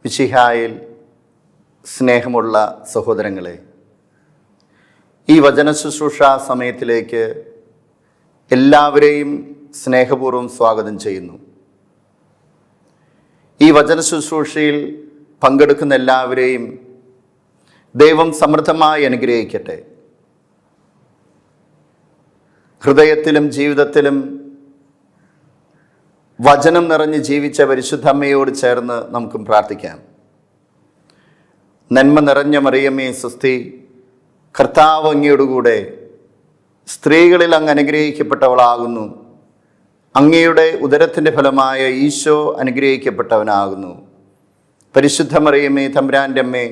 മിശിഹായിൽ സ്നേഹമുള്ള സഹോദരങ്ങളെ, ഈ വചന ശുശ്രൂഷ സമയത്തിലേക്ക് എല്ലാവരെയും സ്നേഹപൂർവ്വം സ്വാഗതം ചെയ്യുന്നു. ഈ വചന ശുശ്രൂഷയിൽ പങ്കെടുക്കുന്ന എല്ലാവരെയും ദൈവം സമൃദ്ധമായി അനുഗ്രഹിക്കട്ടെ. ഹൃദയത്തിലും ജീവിതത്തിലും വചനം നിറഞ്ഞ് ജീവിച്ച പരിശുദ്ധ അമ്മയോട് ചേർന്ന് നമുക്കും പ്രാർത്ഥിക്കാം. നന്മ നിറഞ്ഞ മറിയമ്മേ സ്വസ്തി, കർത്താവ് അങ്ങയോടുകൂടെ സ്ത്രീകളിൽ അങ്ങ് അനുഗ്രഹിക്കപ്പെട്ടവളാകുന്നു. അങ്ങയുടെ ഉദരത്തിൻ്റെ ഫലമായ ഈശോ അനുഗ്രഹിക്കപ്പെട്ടവനാകുന്നു. പരിശുദ്ധ മറിയമ്മേ തമ്പുരാൻ്റെ അമ്മേ,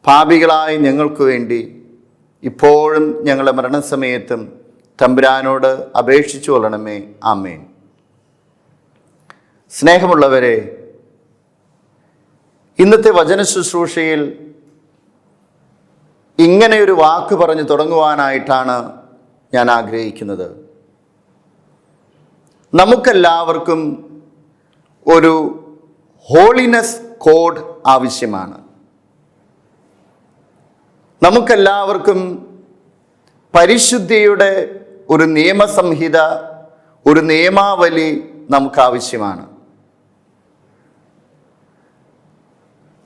പാപികളായ ഞങ്ങൾക്ക് വേണ്ടി ഇപ്പോഴും ഞങ്ങളുടെ മരണസമയത്തും തമ്പുരാനോട് അപേക്ഷിച്ചു കൊള്ളണമേ. ആമേൻ. സ്നേഹമുള്ളവരെ, ഇന്നത്തെ വചന ശുശ്രൂഷയിൽ ഇങ്ങനെയൊരു വാക്ക് പറഞ്ഞു തുടങ്ങുവാനായിട്ടാണ് ഞാൻ ആഗ്രഹിക്കുന്നത്. നമുക്കെല്ലാവർക്കും ഒരു ഹോളിനെസ് കോഡ് ആവശ്യമാണ്. നമുക്കെല്ലാവർക്കും പരിശുദ്ധിയുടെ ഒരു നിയമസംഹിത, ഒരു നിയമാവലി നമുക്കാവശ്യമാണ്.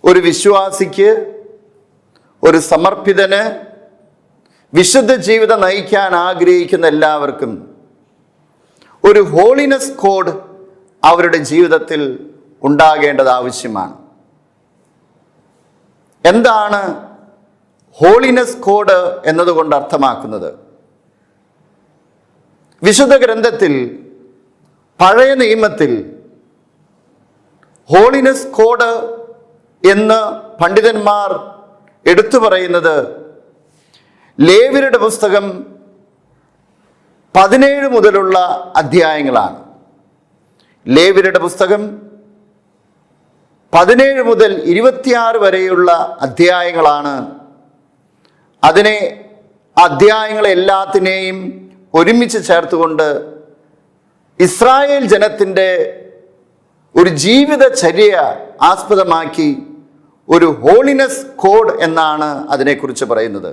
ഒരു വിശ്വാസിക്ക്, ഒരു സമർപ്പിതന്, വിശുദ്ധ ജീവിതം നയിക്കാൻ ആഗ്രഹിക്കുന്ന എല്ലാവർക്കും ഒരു ഹോളിനെസ് കോഡ് അവരുടെ ജീവിതത്തിൽ ഉണ്ടാകേണ്ടത് ആവശ്യമാണ്. എന്താണ് ഹോളിനെസ് കോഡ് എന്നതുകൊണ്ട് അർത്ഥമാക്കുന്നത്? വിശുദ്ധ ഗ്രന്ഥത്തിൽ, പഴയ നിയമത്തിൽ ഹോളിനെസ് കോഡ് എന്ന് പണ്ഡിതന്മാർ എടുത്തു പറയുന്നത് ലേവ്യരുടെ പുസ്തകം 17 മുതലുള്ള അധ്യായങ്ങളാണ്. ലേവ്യരുടെ പുസ്തകം 17 മുതൽ 26 വരെയുള്ള അധ്യായങ്ങളാണ്. അതിനെ അധ്യായങ്ങളെ എല്ലാത്തിനെയും ഒരുമിച്ച് ചേർത്തുകൊണ്ട് ഇസ്രായേൽ ജനത്തിൻ്റെ ഒരു ജീവിതചര്യ ആസ്പദമാക്കി ഒരു ഹോളിനെസ് കോഡ് എന്നാണ് അതിനെക്കുറിച്ച് പറയുന്നത്.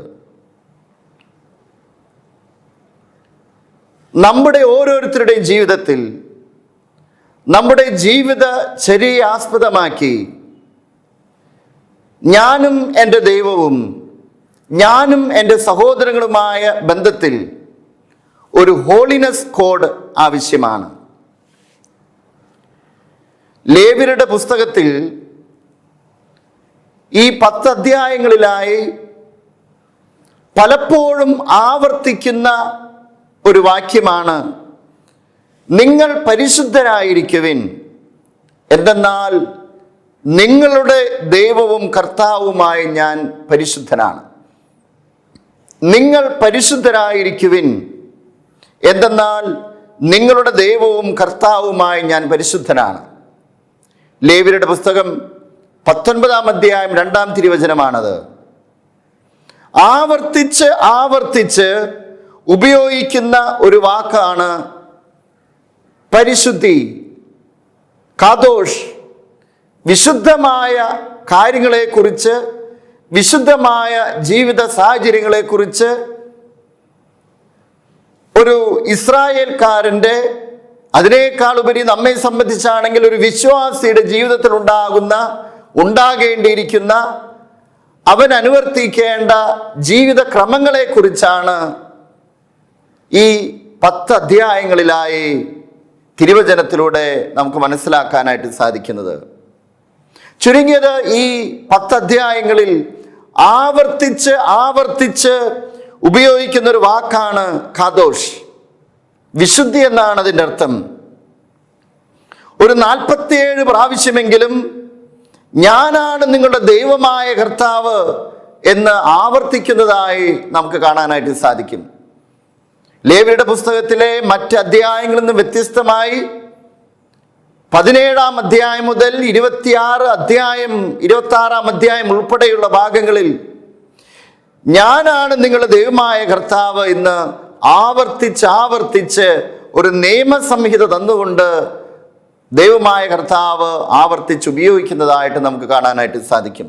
നമ്മുടെ ഓരോരുത്തരുടെയും ജീവിതത്തിൽ നമ്മുടെ ജീവിതചര്യയെ ആസ്പദമാക്കി ഞാനും എൻ്റെ ദൈവവും, ഞാനും എൻ്റെ സഹോദരങ്ങളുമായ ബന്ധത്തിൽ ഒരു ഹോളിനെസ് കോഡ് ആവശ്യമാണ്. ലേവ്യരുടെ പുസ്തകത്തിൽ ഈ 10 അധ്യായങ്ങളിലായി പലപ്പോഴും ആവർത്തിക്കുന്ന ഒരു വാക്യമാണ്, നിങ്ങൾ പരിശുദ്ധരായിരിക്കുവിൻ, എന്തെന്നാൽ നിങ്ങളുടെ ദൈവവും കർത്താവുമായ ഞാൻ പരിശുദ്ധനാണ്. നിങ്ങൾ പരിശുദ്ധരായിരിക്കുവിൻ, എന്തെന്നാൽ നിങ്ങളുടെ ദൈവവും കർത്താവുമായി ഞാൻ പരിശുദ്ധനാണ്. ലേവ്യരുടെ പുസ്തകം 19 അധ്യായം 2 തിരുവചനമാണത്. ആവർത്തിച്ച് ആവർത്തിച്ച് ഉപയോഗിക്കുന്ന ഒരു വാക്കാണ് പരിശുദ്ധി, കാദോഷ്. വിശുദ്ധമായ കാര്യങ്ങളെക്കുറിച്ച്, വിശുദ്ധമായ ജീവിത സാഹചര്യങ്ങളെക്കുറിച്ച് ഒരു ഇസ്രായേൽക്കാരൻ്റെ, അതിനേക്കാൾ ഉപരി നമ്മെ സംബന്ധിച്ചാണെങ്കിൽ ഒരു വിശ്വാസിയുടെ ജീവിതത്തിൽ ഉണ്ടാകേണ്ടിയിരിക്കുന്ന, അവൻ അനുവർത്തിക്കേണ്ട ജീവിത ക്രമങ്ങളെക്കുറിച്ചാണ് ഈ 10 അധ്യായങ്ങളിലായി തിരുവചനത്തിലൂടെ നമുക്ക് മനസ്സിലാക്കാനായിട്ട് സാധിക്കുന്നത്. ചുരുങ്ങിയത് ഈ 10 അധ്യായങ്ങളിൽ ആവർത്തിച്ച് ആവർത്തിച്ച് ഉപയോഗിക്കുന്ന ഒരു വാക്കാണ് കാദോഷ്. വിശുദ്ധി എന്നാണ് അതിൻ്റെ അർത്ഥം. ഒരു 47 പ്രാവശ്യമെങ്കിലും ഞാനാണ് നിങ്ങളുടെ ദൈവമായ കർത്താവ് എന്ന് ആവർത്തിക്കുന്നതായി നമുക്ക് കാണാനായിട്ട് സാധിക്കും. ലേവ്യരുടെ പുസ്തകത്തിലെ മറ്റ് അധ്യായങ്ങളിൽ നിന്ന് വ്യത്യസ്തമായി 17 അധ്യായം മുതൽ 26 അധ്യായം ഉൾപ്പെടെയുള്ള ഭാഗങ്ങളിൽ ഞാനാണ് നിങ്ങളുടെ ദൈവമായ കർത്താവ് എന്ന് ആവർത്തിച്ച് ഒരു നിയമസംഹിത തന്നുകൊണ്ട് ദൈവമായ കർത്താവ് ആവർത്തിച്ചുപയോഗിക്കുന്നതായിട്ട് നമുക്ക് കാണാനായിട്ട് സാധിക്കും.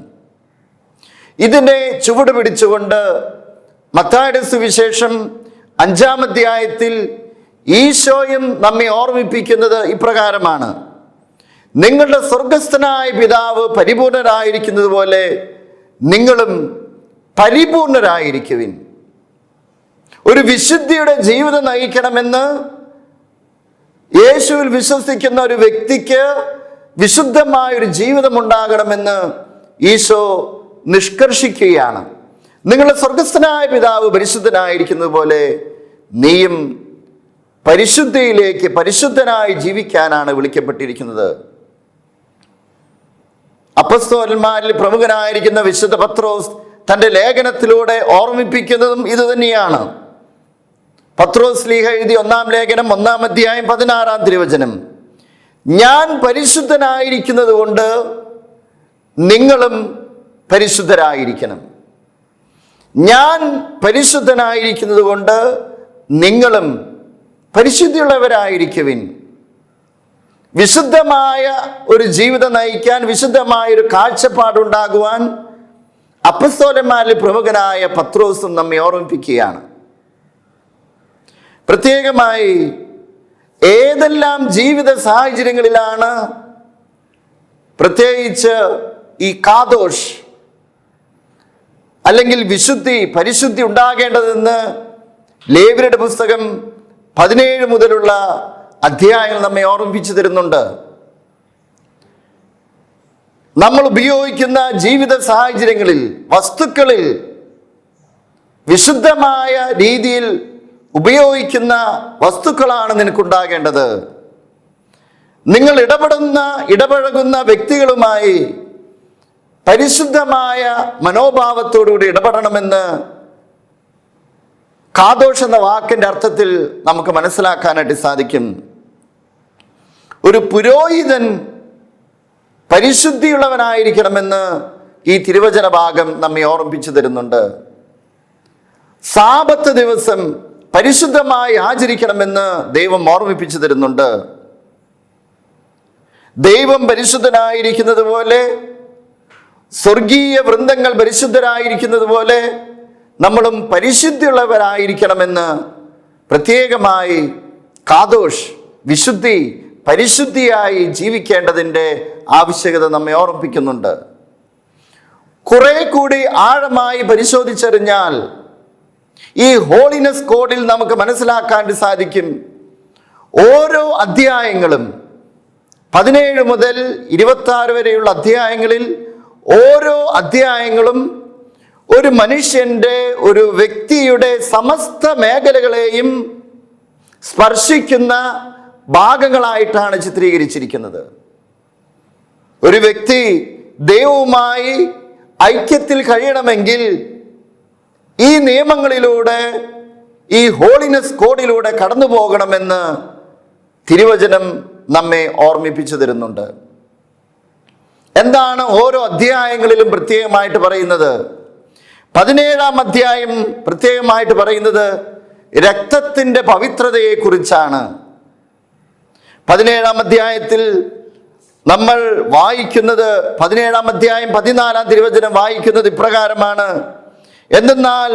ഇതിനെ ചുവട് പിടിച്ചുകൊണ്ട് മത്തായിയുടെ സുവിശേഷം 5-ാം അധ്യായത്തിൽ ഈശോയും നമ്മെ ഓർമ്മിപ്പിക്കുന്നത് ഇപ്രകാരമാണ്: നിങ്ങളുടെ സ്വർഗസ്ഥനായ പിതാവ് പരിപൂർണരായിരിക്കുന്നത് പോലെ നിങ്ങളും പരിപൂർണരായിരിക്കുവിൻ. ഒരു വിശുദ്ധിയുടെ ജീവിതം നയിക്കണമെന്ന് യേശുവിൽ വിശ്വസിക്കുന്ന ഒരു വ്യക്തിക്ക് വിശുദ്ധമായൊരു ജീവിതം ഉണ്ടാകണമെന്ന് ഈശോ നിഷ്കർഷിക്കുകയാണ്. നിങ്ങളുടെ സ്വർഗസ്ഥനായ പിതാവ് പരിശുദ്ധനായിരിക്കുന്നത് പോലെ നീയും പരിശുദ്ധിയിലേക്ക് പരിശുദ്ധനായി ജീവിക്കാനാണ് വിളിക്കപ്പെട്ടിരിക്കുന്നത്. അപ്പസ്തോലന്മാരിൽ പ്രമുഖനായിരിക്കുന്ന വിശുദ്ധ പത്രോസ് തൻ്റെ ലേഖനത്തിലൂടെ ഓർമ്മിപ്പിക്കുന്നതും ഇത് തന്നെയാണ്. പത്രോസ് ശ്ലീഹ എഴുതിയ 1-ാം ലേഖനം 1-ാം അധ്യായം 16-ാം തിരുവചനം: ഞാൻ പരിശുദ്ധനായിരിക്കുന്നത് കൊണ്ട് നിങ്ങളും പരിശുദ്ധരായിരിക്കണം. ഞാൻ പരിശുദ്ധനായിരിക്കുന്നത് കൊണ്ട് നിങ്ങളും പരിശുദ്ധിയുള്ളവരായിരിക്കുവിൻ. വിശുദ്ധമായ ഒരു ജീവിതം നയിക്കാൻ, വിശുദ്ധമായ ഒരു കാഴ്ചപ്പാടുണ്ടാകുവാൻ അപ്പസ്തോലന്മാരിൽ പ്രമുഖനായ പത്രോസും നമ്മെ ഓർമ്മിപ്പിക്കുകയാണ്. പ്രത്യേകമായി ഏതെല്ലാം ജീവിത സാഹചര്യങ്ങളിലാണ് പ്രത്യേകിച്ച് ഈ കാദോഷ് അല്ലെങ്കിൽ പരിശുദ്ധി ഉണ്ടാകേണ്ടതെന്ന് ലേവ്യരുടെ പുസ്തകം 17 മുതലുള്ള അധ്യായങ്ങൾ നമ്മെ ഓർമ്മിപ്പിച്ചു തരുന്നുണ്ട്. നമ്മൾ ഉപയോഗിക്കുന്ന ജീവിത സാഹചര്യങ്ങളിൽ, വസ്തുക്കളിൽ വിശുദ്ധമായ രീതിയിൽ ഉപയോഗിക്കുന്ന വസ്തുക്കളാണ് നിനക്കുണ്ടാകേണ്ടത്. നിങ്ങൾ ഇടപഴകുന്ന വ്യക്തികളുമായി പരിശുദ്ധമായ മനോഭാവത്തോടുകൂടി ഇടപെടണമെന്ന് കാദോഷ് എന്ന വാക്കിൻ്റെ അർത്ഥത്തിൽ നമുക്ക് മനസ്സിലാക്കാനായിട്ട് സാധിക്കും. ഒരു പുരോഹിതൻ പരിശുദ്ധിയുള്ളവനായിരിക്കണമെന്ന് ഈ തിരുവചന ഭാഗം നമ്മെ ഓർമ്മിപ്പിച്ചു തരുന്നുണ്ട്. സാബത്ത് ദിവസം പരിശുദ്ധമായി ആചരിക്കണമെന്ന് ദൈവം ഓർമ്മിപ്പിച്ചു തരുന്നുണ്ട്. ദൈവം പരിശുദ്ധനായിരിക്കുന്നത് പോലെ, സ്വർഗീയ വൃന്ദങ്ങൾ പരിശുദ്ധരായിരിക്കുന്നത് പോലെ നമ്മളും പരിശുദ്ധിയുള്ളവരായിരിക്കണമെന്ന് പ്രത്യേകമായി കാദോഷ്, പരിശുദ്ധിയായി ജീവിക്കേണ്ടതിൻ്റെ ആവശ്യകത നമ്മെ ഓർമ്മിപ്പിക്കുന്നുണ്ട്. കുറെ കൂടി ആഴമായി പരിശോധിച്ചറിഞ്ഞാൽ ഈ ഹോളിനെസ് കോഡിൽ നമുക്ക് മനസ്സിലാക്കാൻ സാധിക്കും. ഓരോ അധ്യായങ്ങളും 17 മുതൽ 26 വരെയുള്ള അധ്യായങ്ങളിൽ ഓരോ അധ്യായങ്ങളും ഒരു മനുഷ്യൻ്റെ, ഒരു വ്യക്തിയുടെ സമസ്ത മേഖലകളെയും സ്പർശിക്കുന്ന ഭാഗങ്ങളായിട്ടാണ് ചിത്രീകരിച്ചിരിക്കുന്നത്. ഒരു വ്യക്തി ദൈവവുമായി ഐക്യത്തിൽ കഴിയണമെങ്കിൽ ഈ നിയമങ്ങളിലൂടെ, ഈ ഹോളിനെസ് കോഡിലൂടെ കടന്നു പോകണമെന്ന് തിരുവചനം നമ്മെ ഓർമ്മിപ്പിച്ചു തരുന്നുണ്ട്. എന്താണ് ഓരോ അധ്യായങ്ങളിലും പ്രത്യേകമായിട്ട് പറയുന്നത്? 17-ാം അധ്യായം പ്രത്യേകമായിട്ട് പറയുന്നത് രക്തത്തിൻ്റെ പവിത്രതയെക്കുറിച്ചാണ്. 17-ാം അധ്യായത്തിൽ നമ്മൾ വായിക്കുന്നത്, 17-ാം അധ്യായം 14-ാം തിരുവചനം വായിക്കുന്നത് ഇപ്രകാരമാണ്: എന്തെന്നാൽ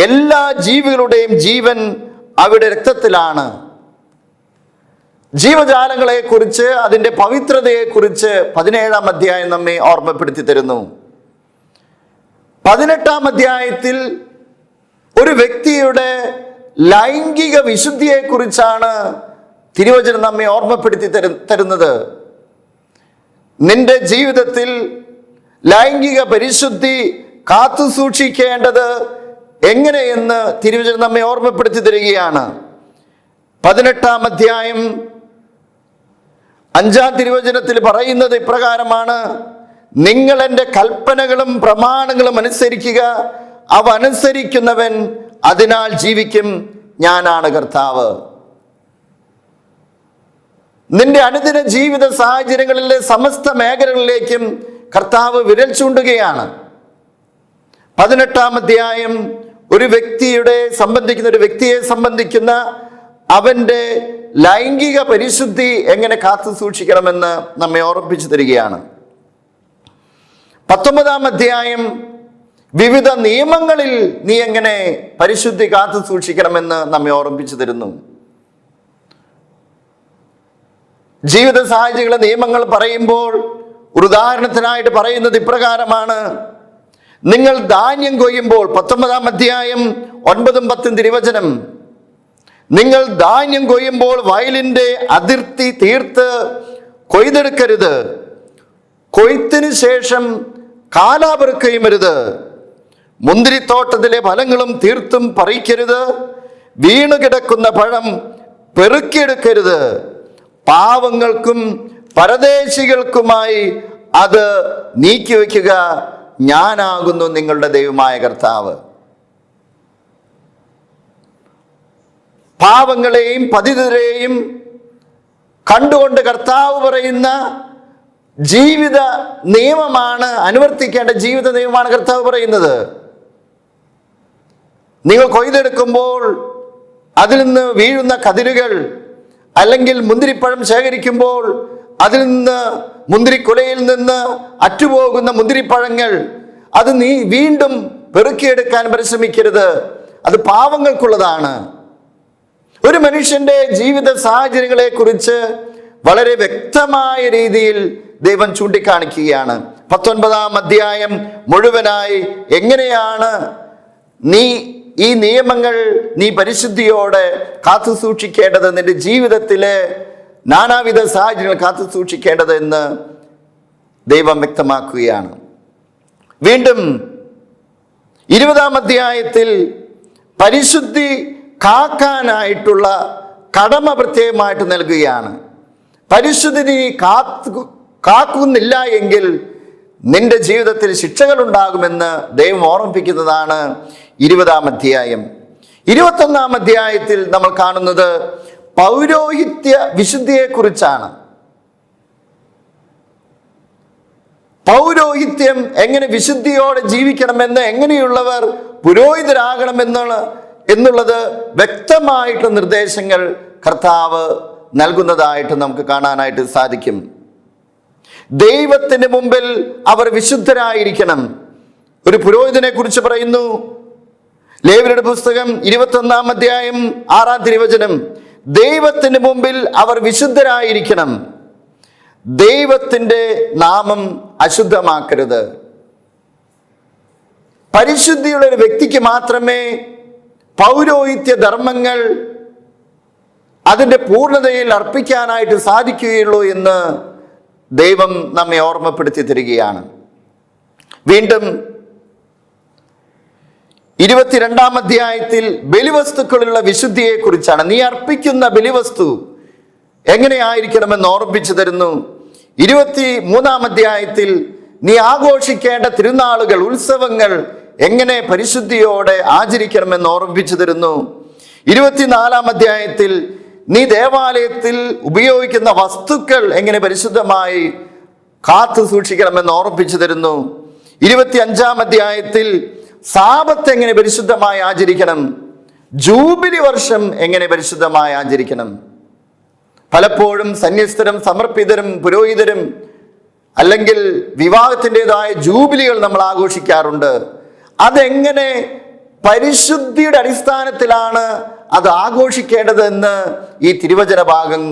എല്ലാ ജീവികളുടെയും ജീവൻ അവിടെ രക്തത്തിലാണ്. ജീവജാലങ്ങളെക്കുറിച്ച്, അതിൻ്റെ പവിത്രതയെക്കുറിച്ച് 17-ാം അധ്യായം നമ്മെ ഓർമ്മപ്പെടുത്തി തരുന്നു. 18-ാം അധ്യായത്തിൽ ഒരു വ്യക്തിയുടെ ലൈംഗിക വിശുദ്ധിയെക്കുറിച്ചാണ് തിരുവചനം നമ്മെ ഓർമ്മപ്പെടുത്തി തരുന്നത്. നിന്റെ ജീവിതത്തിൽ ലൈംഗിക പരിശുദ്ധി കാത്തു സൂക്ഷിക്കേണ്ടത് എങ്ങനെയെന്ന് തിരുവചനം നമ്മെ ഓർമ്മപ്പെടുത്തി തരികയാണ്. 18-ാം അധ്യായം 5-ാം തിരുവചനത്തിൽ പറയുന്നത് ഇപ്രകാരമാണ്: നിങ്ങൾ എൻ്റെ കൽപ്പനകളും പ്രമാണങ്ങളും അനുസരിക്കുക, അവ അനുസരിക്കുന്നവൻ അതിനാൽ ജീവിക്കും, ഞാനാണ് കർത്താവ്. നിന്റെ അനുദിന ജീവിത സാഹചര്യങ്ങളിലെ സമസ്ത മേഖലകളിലേക്കും കർത്താവ് വിരൽ ചൂണ്ടുകയാണ്. 18-ാം അധ്യായം ഒരു വ്യക്തിയെ സംബന്ധിക്കുന്ന അവൻ്റെ ലൈംഗിക പരിശുദ്ധി എങ്ങനെ കാത്തു സൂക്ഷിക്കണമെന്ന് നമ്മെ ഓർമ്മിപ്പിച്ചു തരികയാണ്. 19-ാം അധ്യായം വിവിധ നിയമങ്ങളിൽ നീ എങ്ങനെ പരിശുദ്ധി കാത്തു സൂക്ഷിക്കണമെന്ന് നമ്മെ ഓർമ്മിപ്പിച്ചു തരുന്നു. ജീവിത സാഹചര്യങ്ങളെ നിയമങ്ങൾ പറയുമ്പോൾ ഒരു ഉദാഹരണത്തിനായിട്ട് പറയുന്നത് ഇപ്രകാരമാണ്: നിങ്ങൾ ധാന്യം കൊയ്യുമ്പോൾ, 19-ാം അധ്യായം 9-10 തിരുവചനം, നിങ്ങൾ ധാന്യം കൊയ്യുമ്പോൾ വയലിൻ്റെ അതിർത്തി തീർത്ത് കൊയ്തെടുക്കരുത്, കൊയ്ത്തിന് ശേഷം കാലാപെറുക്കുകയുമരുത്, മുന്തിരിത്തോട്ടത്തിലെ ഫലങ്ങളും തീർത്തും പറിക്കരുത്, വീണു കിടക്കുന്ന പഴം പെറുക്കിയെടുക്കരുത്, പാവങ്ങൾക്കും പരദേശികൾക്കുമായി അത് നീക്കിവെക്കുക, ഞാനാകുന്നു നിങ്ങളുടെ ദൈവമായ കർത്താവ്. പാവങ്ങളെയും പതിതരെയും കണ്ടുകൊണ്ട് കർത്താവ് പറയുന്ന ജീവിത നിയമമാണ്, അനുവർത്തിക്കേണ്ട ജീവിത നിയമമാണ് കർത്താവ് പറയുന്നത്. നിങ്ങൾ കൊയ്തെടുക്കുമ്പോൾ അതിൽ നിന്ന് വീഴുന്ന കതിരുകൾ, അല്ലെങ്കിൽ മുന്തിരിപ്പഴം ശേഖരിക്കുമ്പോൾ അതിൽ നിന്ന്, മുന്തിരിക്കുലയിൽ നിന്ന് അറ്റുപോകുന്ന മുന്തിരിപ്പഴങ്ങൾ, അത് നീ വീണ്ടും പെറുക്കിയെടുക്കാൻ പരിശ്രമിക്കരുത്. അത് പാവങ്ങൾക്കുള്ളതാണ്. ഒരു മനുഷ്യന്റെ ജീവിത സാഹചര്യങ്ങളെ കുറിച്ച് വളരെ വ്യക്തമായ രീതിയിൽ ദൈവം ചൂണ്ടിക്കാണിക്കുകയാണ്. 19-ാം അധ്യായം മുഴുവനായി എങ്ങനെയാണ് നീ ഈ നിയമങ്ങൾ നീ പരിശുദ്ധിയോടെ കാത്തു സൂക്ഷിക്കേണ്ടത്, നിന്റെ ജീവിതത്തിലെ നാനാവിധ സാഹചര്യങ്ങൾ കാത്തു സൂക്ഷിക്കേണ്ടത് എന്ന് ദൈവം വ്യക്തമാക്കുകയാണ്. വീണ്ടും 20-ാം അധ്യായത്തിൽ പരിശുദ്ധി കാക്കാനായിട്ടുള്ള കടമ പ്രത്യേകമായിട്ട് നൽകുകയാണ്. പരിശുദ്ധി നീ കാക്കുന്നില്ല എങ്കിൽ നിന്റെ ജീവിതത്തിൽ ശിക്ഷകൾ ഉണ്ടാകുമെന്ന് ദൈവം ഓർമ്മിപ്പിക്കുന്നതാണ് 20-ാം അധ്യായം. 21-ാം അധ്യായത്തിൽ നമ്മൾ കാണുന്നത് പൗരോഹിത്യ വിശുദ്ധിയെക്കുറിച്ചാണ്. പൗരോഹിത്യം എങ്ങനെ വിശുദ്ധിയോടെ ജീവിക്കണമെന്ന്, എങ്ങനെയുള്ളവർ പുരോഹിതരാകണമെന്നുള്ളത് വ്യക്തമായിട്ട് നിർദ്ദേശങ്ങൾ കർത്താവ് നൽകുന്നതായിട്ട് നമുക്ക് കാണാനായിട്ട് സാധിക്കും. ദൈവത്തിന് മുമ്പിൽ അവർ വിശുദ്ധരായിരിക്കണം. ഒരു പുരോഹിതനെ കുറിച്ച് പറയുന്നു, ലേവ്യരുടെ പുസ്തകം 21-ാം അധ്യായം 6-ാം തിരുവചനം, ദൈവത്തിന് മുമ്പിൽ അവർ വിശുദ്ധരായിരിക്കണം, ദൈവത്തിൻ്റെ നാമം അശുദ്ധമാക്കരുത്. പരിശുദ്ധിയുള്ള ഒരു വ്യക്തിക്ക് മാത്രമേ പൗരോഹിത്യ ധർമ്മങ്ങൾ അതിൻ്റെ പൂർണ്ണതയിൽ അർപ്പിക്കാനായിട്ട് സാധിക്കുകയുള്ളൂ എന്ന് ദൈവം നമ്മെ ഓർമ്മപ്പെടുത്തി തരികയാണ്. വീണ്ടും 22-ാം അധ്യായത്തിൽ ബലിവസ്തുക്കളുള്ള വിശുദ്ധിയെ കുറിച്ചാണ്. നീ അർപ്പിക്കുന്ന ബലിവസ്തു എങ്ങനെയായിരിക്കണമെന്ന് ഓർമ്മിപ്പിച്ചു തരുന്നു. 23-ാം അധ്യായത്തിൽ നീ ആഘോഷിക്കേണ്ട തിരുനാളുകൾ, ഉത്സവങ്ങൾ എങ്ങനെ പരിശുദ്ധിയോടെ ആചരിക്കണമെന്ന് ഓർമ്മിപ്പിച്ചു തരുന്നു. 24-ാം അധ്യായത്തിൽ നീ ദേവാലയത്തിൽ ഉപയോഗിക്കുന്ന വസ്തുക്കൾ എങ്ങനെ പരിശുദ്ധമായി കാത്തു സൂക്ഷിക്കണമെന്ന് ഓർമ്മിപ്പിച്ചു തരുന്നു. 25-ാം അധ്യായത്തിൽ സാബത്ത് എങ്ങനെ പരിശുദ്ധമായി ആചരിക്കണം, ജൂബിലി വർഷം എങ്ങനെ പരിശുദ്ധമായി ആചരിക്കണം. പലപ്പോഴും സന്യസ്തരും സമർപ്പിതരും പുരോഹിതരും അല്ലെങ്കിൽ വിവാഹത്തിൻ്റെതായ ജൂബിലികൾ നമ്മൾ ആഘോഷിക്കാറുണ്ട്. അതെങ്ങനെ പരിശുദ്ധിയുടെ അടിസ്ഥാനത്തിലാണ് അത് ആഘോഷിക്കേണ്ടതെന്ന് ഈ തിരുവചന ഭാഗം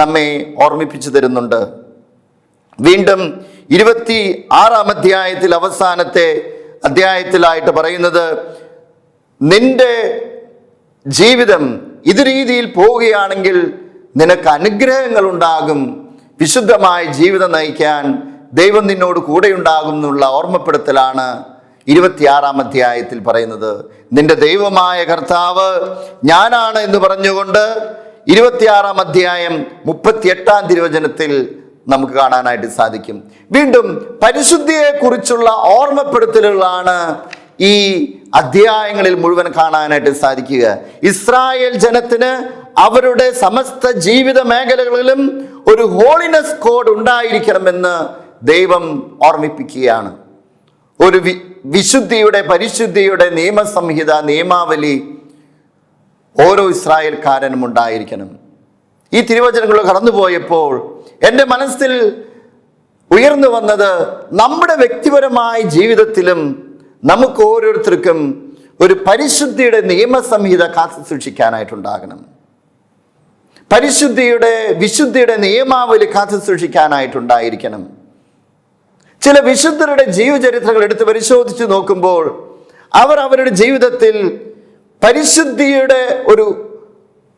നമ്മെ ഓർമ്മിപ്പിച്ചു തരുന്നുണ്ട്. വീണ്ടും 26-ാം അധ്യായത്തിൽ അവസാനത്തെ അധ്യായത്തിലായിട്ട് പറയുന്നത്, നിന്റെ ജീവിതം ഇത് രീതിയിൽ പോവുകയാണെങ്കിൽ നിനക്ക് അനുഗ്രഹങ്ങൾ ഉണ്ടാകും, വിശുദ്ധമായ ജീവിതം നയിക്കാൻ ദൈവം നിന്നോട് കൂടെയുണ്ടാകും എന്നുള്ള ഓർമ്മപ്പെടുത്തലാണ് 26-ാം അധ്യായത്തിൽ പറയുന്നത്. നിന്റെ ദൈവമായ കർത്താവ് ഞാനാണ് എന്ന് പറഞ്ഞുകൊണ്ട് 26-ാം അധ്യായം 38-ാം തിരുവചനത്തിൽ നമുക്ക് കാണാനായിട്ട് സാധിക്കും. വീണ്ടും പരിശുദ്ധിയെക്കുറിച്ചുള്ള ഓർമ്മപ്പെടുത്തലുകളാണ് ഈ അധ്യായങ്ങളിൽ മുഴുവൻ കാണാനായിട്ട് സാധിക്കുക. ഇസ്രായേൽ ജനത്തിന് അവരുടെ സമസ്ത ജീവിത മേഖലകളിലും ഒരു ഹോളിനെസ് കോഡ് ഉണ്ടായിരിക്കണമെന്ന് ദൈവം ഓർമ്മിപ്പിക്കുകയാണ്. ഒരു വിശുദ്ധിയുടെ പരിശുദ്ധിയുടെ നിയമസംഹിത, നിയമാവലി ഓരോ ഇസ്രായേൽക്കാരനും ഉണ്ടായിരിക്കണം. ഈ തിരുവചനങ്ങൾ കടന്നുപോയപ്പോൾ എൻ്റെ മനസ്സിൽ ഉയർന്നു വന്നത്, നമ്മുടെ വ്യക്തിപരമായ ജീവിതത്തിലും നമുക്ക് ഓരോരുത്തർക്കും ഒരു പരിശുദ്ധിയുടെ നിയമസംഹിത കാത്തു സൂക്ഷിക്കാനായിട്ടുണ്ടാകണം. വിശുദ്ധിയുടെ നിയമാവലി കാത്തു സൂക്ഷിക്കാനായിട്ടുണ്ടായിരിക്കണം. ചില വിശുദ്ധരുടെ ജീവചരിത്രങ്ങൾ എടുത്ത് പരിശോധിച്ച് നോക്കുമ്പോൾ അവർ അവരുടെ ജീവിതത്തിൽ പരിശുദ്ധിയുടെ ഒരു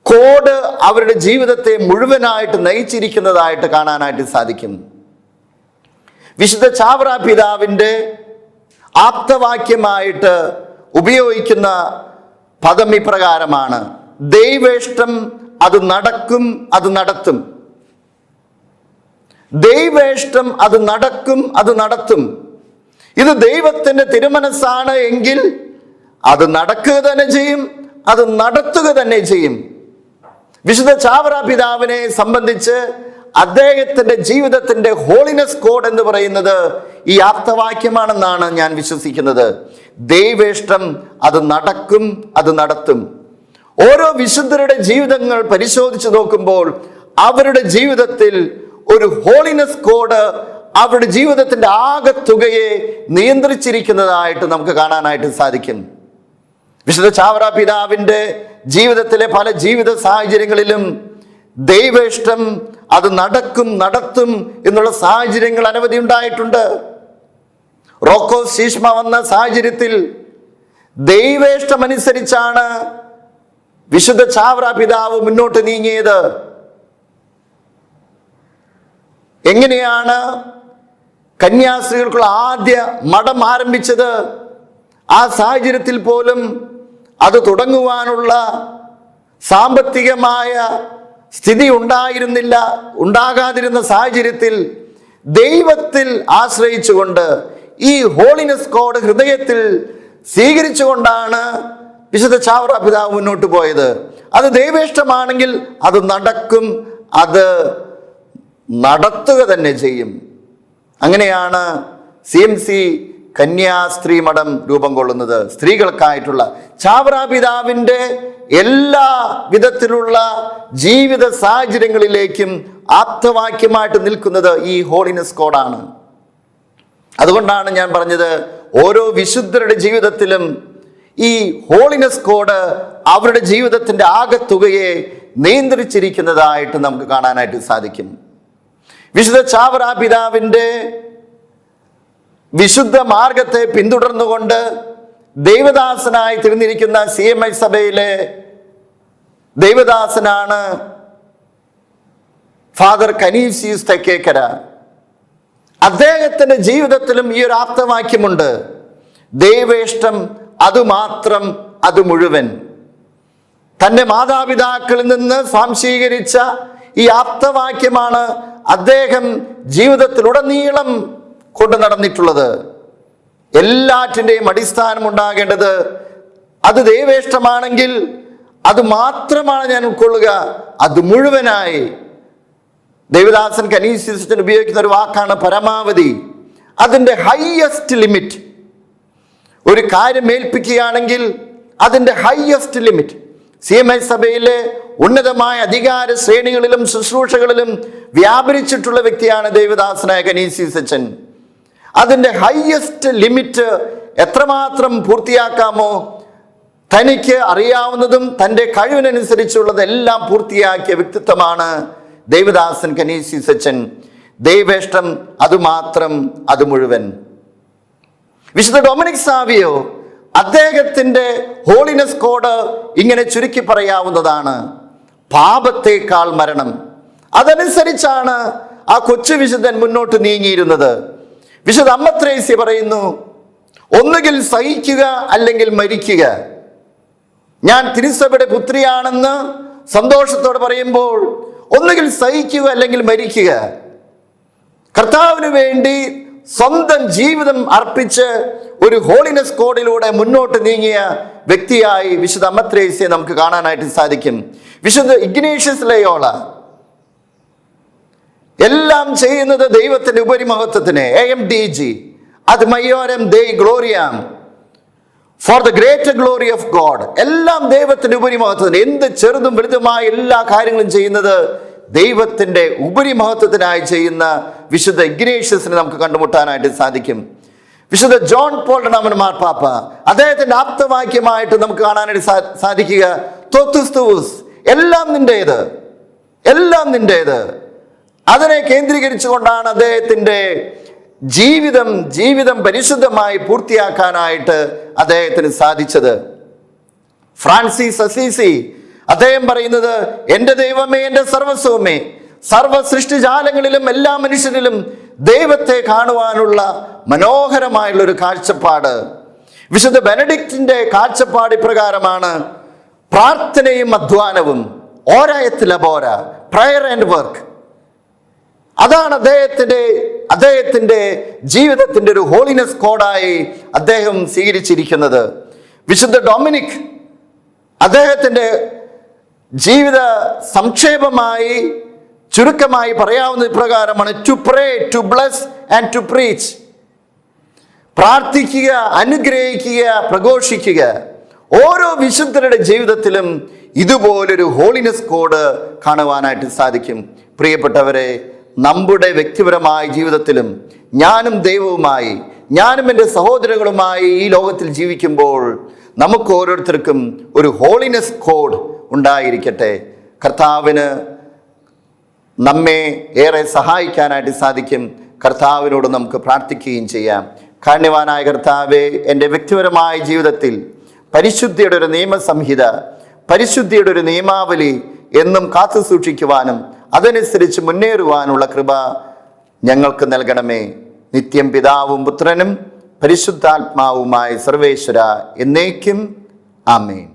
കോഡ് അവരുടെ ജീവിതത്തെ മുഴുവനായിട്ട് നയിച്ചിരിക്കുന്നതായിട്ട് കാണാനായിട്ട് സാധിക്കും. വിശുദ്ധ ചാവറ പിതാവിൻ്റെ ആപ്തവാക്യമായിട്ട് ഉപയോഗിക്കുന്ന പദം ഇപ്രകാരമാണ്: ദൈവേഷ്ടം അത് നടക്കും, അത് നടത്തും. ദൈവേഷ്ടം അത് നടക്കും, അത് നടത്തും. ഇത് ദൈവത്തിന്റെ തിരുമനസ്സാണ് എങ്കിൽ അത് നടക്കുക തന്നെ ചെയ്യും, അത് നടത്തുക തന്നെ ചെയ്യും. വിശുദ്ധ ചാവറ പിതാവിനെ സംബന്ധിച്ച് അദ്ദേഹത്തിന്റെ ജീവിതത്തിന്റെ ഹോളിനെസ് കോഡ് എന്ന് പറയുന്നത് ഈ ആപ്തവാക്യമാണെന്നാണ് ഞാൻ വിശ്വസിക്കുന്നത്. ദൈവേഷ്ടം അത് നടക്കും, അത് നടത്തും. ഓരോ വിശുദ്ധരുടെ ജീവിതങ്ങൾ പരിശോധിച്ച് നോക്കുമ്പോൾ അവരുടെ ജീവിതത്തിൽ ഒരു ഹോളിനെസ് കോഡ് അവരുടെ ജീവിതത്തിന്റെ ആകെത്തുകയെ നിയന്ത്രിച്ചിരിക്കുന്നതായിട്ട് നമുക്ക് കാണാനായിട്ട് സാധിക്കും. വിശുദ്ധ ചാവറ പിതാവിന്റെ ജീവിതത്തിലെ പല ജീവിത സാഹചര്യങ്ങളിലും ദൈവേഷ്ടം അത് നടക്കും, നടത്തും എന്നുള്ള സാഹചര്യങ്ങൾ അനവധി ഉണ്ടായിട്ടുണ്ട്. റോക്കോ ശീഷ്മ വന്ന സാഹചര്യത്തിൽ ദൈവേഷ്ടമനുസരിച്ചാണ് വിശുദ്ധ ചാവറ പിതാവ് മുന്നോട്ട് നീങ്ങിയത്. എങ്ങനെയാണ് കന്യാസ്ത്രീകൾക്കുള്ള ആദ്യ മഠം ആരംഭിച്ചത്? ആ സാഹചര്യത്തിൽ പോലും അത് തുടങ്ങുവാനുള്ള സാമ്പത്തികമായ സ്ഥിതി ഉണ്ടാകാതിരുന്ന സാഹചര്യത്തിൽ ദൈവത്തിൽ ആശ്രയിച്ചുകൊണ്ട് ഈ ഹോളിനെസ് കോഡ് ഹൃദയത്തിൽ സ്വീകരിച്ചുകൊണ്ടാണ് വിശുദ്ധ ചാവറ പിതാവ് മുന്നോട്ട് പോയത്. അത് ദൈവേഷ്ടമാണെങ്കിൽ അത് നടക്കും, അത് നടത്തുക തന്നെ ചെയ്യും. അങ്ങനെയാണ് CMC കന്യാസ്ത്രീ മഠം രൂപം കൊള്ളുന്നത്. സ്ത്രീകൾക്കായിട്ടുള്ള ചാവറ പിതാവിൻ്റെ എല്ലാ വിധത്തിലുള്ള ജീവിത സാഹചര്യങ്ങളിലേക്കും ആപ്തവാക്യമായിട്ട് നിൽക്കുന്നത് ഈ ഹോളിനെസ് കോഡാണ്. അതുകൊണ്ടാണ് ഞാൻ പറഞ്ഞത്, ഓരോ വിശുദ്ധരുടെ ജീവിതത്തിലും ഈ ഹോളിനെസ് കോഡ് അവരുടെ ജീവിതത്തിന്റെ ആകെത്തുകയെ നിയന്ത്രിച്ചിരിക്കുന്നതായിട്ട് നമുക്ക് കാണാനായിട്ട് സാധിക്കും. വിശുദ്ധ ചാവറ പിതാവിൻ്റെ വിശുദ്ധ മാർഗത്തെ പിന്തുടർന്നുകൊണ്ട് ദൈവദാസനായി തിരിഞ്ഞിരിക്കുന്ന CMI സഭയിലെ ദൈവദാസനാണ് ഫാദർ കനീസിയൂസ് തെക്കേക്കര. അദ്ദേഹത്തിന്റെ ജീവിതത്തിലും ഈ ഒരു ആപ്തവാക്യമുണ്ട്: ദൈവേഷ്ടം അതുമാത്രം, അത് മുഴുവൻ. തൻ്റെ മാതാപിതാക്കളിൽ നിന്ന് സ്വാംശീകരിച്ച ഈ ആപ്തവാക്യമാണ് അദ്ദേഹം ജീവിതത്തിലുടനീളം കൊണ്ടു നടന്നിട്ടുള്ളത്. എല്ലാറ്റിൻ്റെയും അടിസ്ഥാനം ഉണ്ടാകേണ്ടത് അത് ദൈവേഷ്ടമാണെങ്കിൽ അത് മാത്രമാണ് ഞാൻ ഉൾക്കൊള്ളുക, അത് മുഴുവനായി. ദേവദാസൻ കനീസിയൂസിന് ഉപയോഗിക്കുന്ന ഒരു വാക്കാണ് പരമാവധി. അതിൻ്റെ ഹൈയസ്റ്റ് ലിമിറ്റ്. ഒരു കാര്യം ഏൽപ്പിക്കുകയാണെങ്കിൽ അതിൻ്റെ ഹൈയസ്റ്റ് ലിമിറ്റ്. CMI സഭയിലെ ഉന്നതമായ അധികാര ശ്രേണികളിലും ശുശ്രൂഷകളിലും വ്യാപരിച്ചിട്ടുള്ള വ്യക്തിയാണ് ദേവദാസനായ കനീസിയൂസ് അച്ഛൻ. അതിൻ്റെ ഹൈയസ്റ്റ് ലിമിറ്റ് എത്രമാത്രം പൂർത്തിയാക്കാമോ, തനിക്ക് അറിയാവുന്നതും തൻ്റെ കഴിവിനനുസരിച്ചുള്ളതെല്ലാം പൂർത്തിയാക്കിയ വ്യക്തിത്വമാണ് ദേവദാസൻ കനീസിയൂസ് അച്ഛൻ. ദൈവേഷ്ടം അതുമാത്രം, അത് മുഴുവൻ. വിശുദ്ധ ഡൊമിനിക് സാവിയോ അദ്ദേഹത്തിന്റെ ഹോളിനെസ് കോഡ് ഇങ്ങനെ ചുരുക്കി പറയാവുന്നതാണ്: പാപത്തേക്കാൾ മരണം. അതനുസരിച്ചാണ് ആ കൊച്ചു വിശുദ്ധൻ മുന്നോട്ട് നീങ്ങിയിരുന്നത്. വിശുദ്ധ അമ്മ ത്രേസ്യ പറയുന്നു, ഒന്നുകിൽ സഹിക്കുക അല്ലെങ്കിൽ മരിക്കുക. ഞാൻ തിരുസഭയുടെ പുത്രിയാണെന്ന് സന്തോഷത്തോടെ പറയുമ്പോൾ ഒന്നുകിൽ സഹിക്കുക അല്ലെങ്കിൽ മരിക്കുക. കർത്താവിന് വേണ്ടി സ്വന്തം ജീവിതം അർപ്പിച്ച് ഒരു ഹോളിനെസ് കോഡിലൂടെ മുന്നോട്ട് നീങ്ങിയ വ്യക്തിയായി വിശുദ്ധ അമ്മ ത്രേസ്യയെ നമുക്ക് കാണാനായിട്ട് സാധിക്കും. വിശുദ്ധ ഇഗ്നേഷ്യസ് ലയോള എല്ലാം ചെയ്യുന്നത് ദൈവത്തിന്റെ ഉപരിമഹത്വത്തിന്, AMDG, അത് മയോരം ദേ ഗ്ലോറിയാം. For the greater glory of God. എല്ലാം ദൈവത്തിന്റെ ഉപരിമഹത്വത്തിന്, എന്ത് ചെറുതും വലുതുമായ എല്ലാ കാര്യങ്ങളും ചെയ്യുന്നത് ദൈവത്തിന്റെ ഉപരിമഹത്വത്തിനായി ചെയ്യുന്ന വിശുദ്ധ ഇഗ്നേഷ്യസിനെ നമുക്ക് കണ്ടുമുട്ടാനായിട്ട് സാധിക്കും. വിശുദ്ധ ജോൺ പോൾ രണ്ടാമൻ മാർപ്പാപ്പ, അദ്ദേഹത്തിന്റെ ആപ്തവാക്യമായിട്ട് നമുക്ക് കാണാനായിട്ട് സാധിക്കുക തോത്തുസ് തുവുസ്, എല്ലാം നിന്റേത്, എല്ലാം നിന്റേത്. അതിനെ കേന്ദ്രീകരിച്ചുകൊണ്ടാണ് അദ്ദേഹത്തിന്റെ ജീവിതം പരിശുദ്ധമായി പൂർത്തിയാക്കാനായിട്ട് അദ്ദേഹത്തിന് സാധിച്ചത്. ഫ്രാൻസിസ് അസീസി അദ്ദേഹം പറയുന്നത്, എൻ്റെ ദൈവമേ, എൻ്റെ സർവസ്വമേ, സർവ സൃഷ്ടിജാലങ്ങളിലും എല്ലാ മനുഷ്യരിലും ദൈവത്തെ കാണുവാനുള്ള മനോഹരമായുള്ള ഒരു കാഴ്ചപ്പാട്. വിശുദ്ധ ബെനഡിക്റ്റിന്റെ കാഴ്ചപ്പാട് ഇപ്രകാരമാണ്: പ്രാർത്ഥനയും അധ്വാനവും, ഓരായത്ത് ലബോര, പ്രയർ ആൻഡ് വർക്ക്. അതാണ് അദ്ദേഹത്തിന്റെ ജീവിതത്തിന്റെ ഒരു ഹോളിനെസ് കോഡായി അദ്ദേഹം സ്വീകരിച്ചിരിക്കുന്നത്. വിശുദ്ധ ഡൊമിനിക് അദ്ദേഹത്തിന്റെ ജീവിത സംക്ഷേപമായി ചുരുക്കമായി പറയാവുന്ന ഇപ്രകാരമാണ്: to pray, to bless and to preach. പ്രാർത്ഥിക്കുക, അനുഗ്രഹിക്കുക, പ്രഘോഷിക്കുക. ഓരോ വിശുദ്ധരുടെ ജീവിതത്തിലും ഇതുപോലൊരു ഹോളിനെസ് കോഡ് കാണുവാനായിട്ട് സാധിക്കും. പ്രിയപ്പെട്ടവരെ, നമ്മുടെ വ്യക്തിപരമായ ജീവിതത്തിലും ഞാനും ദൈവവുമായി, ഞാനും എൻ്റെ സഹോദരങ്ങളുമായി ഈ ലോകത്തിൽ ജീവിക്കുമ്പോൾ നമുക്ക് ഓരോരുത്തർക്കും ഒരു ഹോളിനെസ് കോഡ് ഉണ്ടായിരിക്കട്ടെ. കർത്താവിന് നമ്മെ ഏറെ സഹായിക്കാനായിട്ട് സാധിക്കും. കർത്താവിനോട് നമുക്ക് പ്രാർത്ഥിക്കുകയും ചെയ്യാം. കാരുണ്യവാനായ കർത്താവേ, എൻ്റെ വ്യക്തിപരമായ ജീവിതത്തിൽ പരിശുദ്ധിയുടെ ഒരു നിയമസംഹിത, പരിശുദ്ധിയുടെ ഒരു നിയമാവലി എന്നും കാത്തു സൂക്ഷിക്കുവാനും അതനുസരിച്ച് മുന്നേറുവാനുള്ള കൃപ ഞങ്ങൾക്ക് നൽകണമേ. നിത്യം പിതാവും പുത്രനും പരിശുദ്ധാത്മാവുമായ സർവേശ്വര എന്നേക്കും ആമേൻ.